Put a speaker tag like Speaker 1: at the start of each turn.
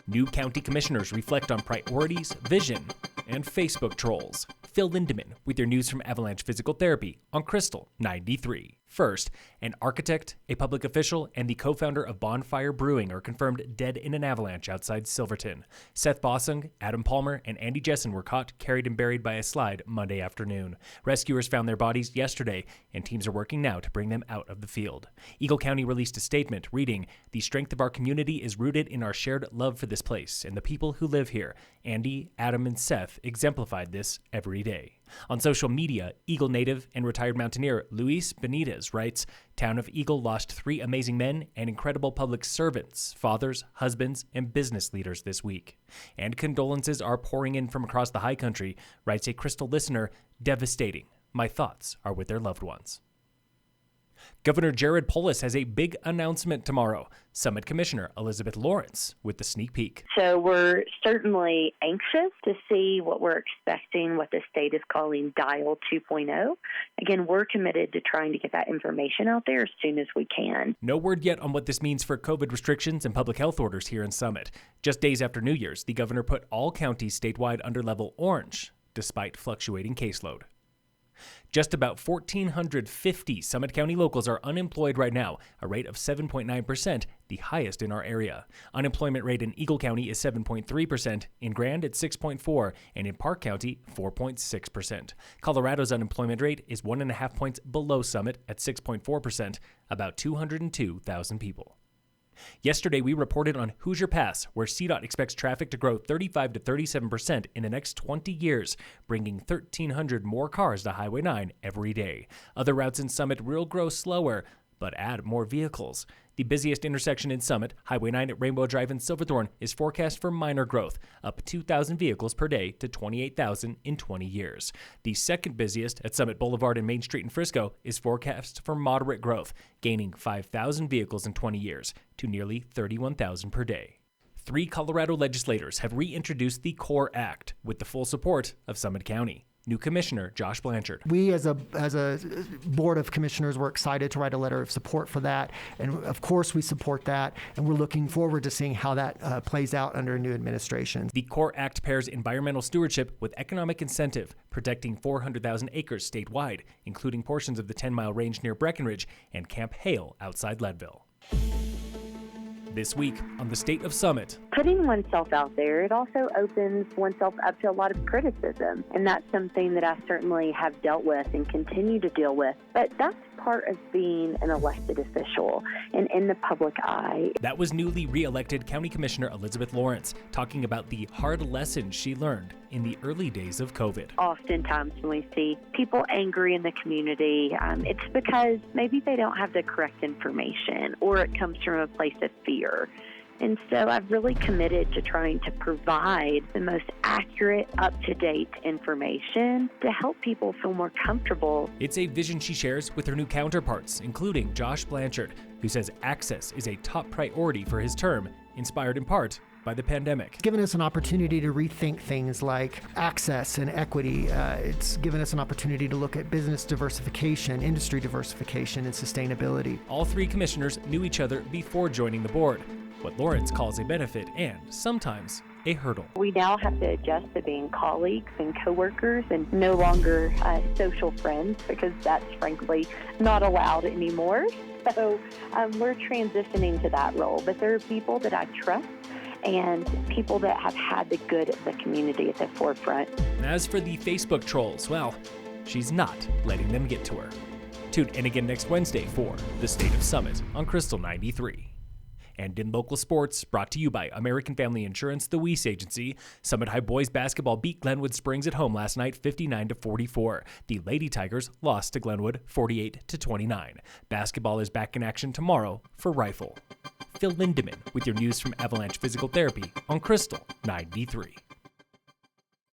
Speaker 1: New county commissioners reflect on priorities, vision, and Facebook trolls. Phil Lindemann with your news from Avalanche Physical Therapy on Krystal 93. First, an architect, a public official, and the co-founder of Bonfire Brewing are confirmed dead in an avalanche outside Silverton. Seth Bossung, Adam Palmer, and Andy Jessen were caught, carried, and buried by a slide Monday afternoon. Rescuers found their bodies yesterday, and teams are working now to bring them out of the field. Eagle County released a statement reading, "The strength of our community is rooted in our shared love for this place and the people who live here. Andy, Adam, and Seth exemplified this every day." On social media, Eagle native and retired mountaineer Luis Benitez writes, "Town of Eagle lost 3 amazing men and incredible public servants, fathers, husbands, and business leaders this week." And condolences are pouring in from across the high country, writes a Krystal listener, "Devastating. My thoughts are with their loved ones." Governor Jared Polis has a big announcement tomorrow. Summit Commissioner Elizabeth Lawrence with the sneak peek.
Speaker 2: So we're certainly anxious to see what we're expecting, what the state is calling Dial 2.0. Again, we're committed to trying to get that information out there as soon as we can.
Speaker 1: No word yet on what this means for COVID restrictions and public health orders here in Summit. Just days after New Year's, the governor put all counties statewide under level orange, despite fluctuating caseload. Just about 1,450 Summit County locals are unemployed right now, a rate of 7.9%, the highest in our area. Unemployment rate in Eagle County is 7.3%, in Grand it's 6.4%, and in Park County 4.6%. Colorado's unemployment rate is 1.5 points below Summit at 6.4%, about 202,000 people. Yesterday, we reported on Hoosier Pass, where CDOT expects traffic to grow 35 to 37% in the next 20 years, bringing 1,300 more cars to Highway 9 every day. Other routes in Summit will grow slower, but add more vehicles. The busiest intersection in Summit, Highway 9 at Rainbow Drive in Silverthorne, is forecast for minor growth, up 2,000 vehicles per day to 28,000 in 20 years. The second busiest at Summit Boulevard and Main Street in Frisco is forecast for moderate growth, gaining 5,000 vehicles in 20 years to nearly 31,000 per day. 3 Colorado legislators have reintroduced the CORE Act with the full support of Summit County. New Commissioner Josh Blanchard.
Speaker 3: We as a board of commissioners were excited to write a letter of support for that, and of course we support that, and we're looking forward to seeing how that plays out under a new administration.
Speaker 1: The CORE Act pairs environmental stewardship with economic incentive, protecting 400,000 acres statewide, including portions of the 10-mile range near Breckenridge and Camp Hale outside Leadville. This week on the State of Summit.
Speaker 2: Putting oneself out there, it also opens oneself up to a lot of criticism. And that's something that I certainly have dealt with and continue to deal with. But that's part of being an elected official and in the public eye.
Speaker 1: That was newly re-elected County Commissioner Elizabeth Lawrence talking about the hard lessons she learned in the early days of COVID.
Speaker 2: Oftentimes when we see people angry in the community, it's because maybe they don't have the correct information or it comes from a place of fear. And so I've really committed to trying to provide the most accurate, up-to-date information to help people feel more comfortable.
Speaker 1: It's a vision she shares with her new counterparts, including Josh Blanchard, who says access is a top priority for his term, inspired in part by the pandemic.
Speaker 3: It's given us an opportunity to rethink things like access and equity. It's given us an opportunity to look at business diversification, industry diversification, and sustainability.
Speaker 1: All 3 commissioners knew each other before joining the board, what Lawrence calls a benefit and sometimes a hurdle.
Speaker 2: We now have to adjust to being colleagues and coworkers and no longer social friends, because that's frankly not allowed anymore. So we're transitioning to that role. But there are people that I trust and people that have had the good of the community at the forefront.
Speaker 1: As for the Facebook trolls, well, she's not letting them get to her. Tune in again next Wednesday for the State of Summit on Krystal 93. And in local sports, brought to you by American Family Insurance, the Weiss Agency, Summit High boys basketball beat Glenwood Springs at home last night 59-44. The Lady Tigers lost to Glenwood 48-29. Basketball is back in action tomorrow for Rifle. Phil Lindemann with your news from Avalanche Physical Therapy on Krystal 93.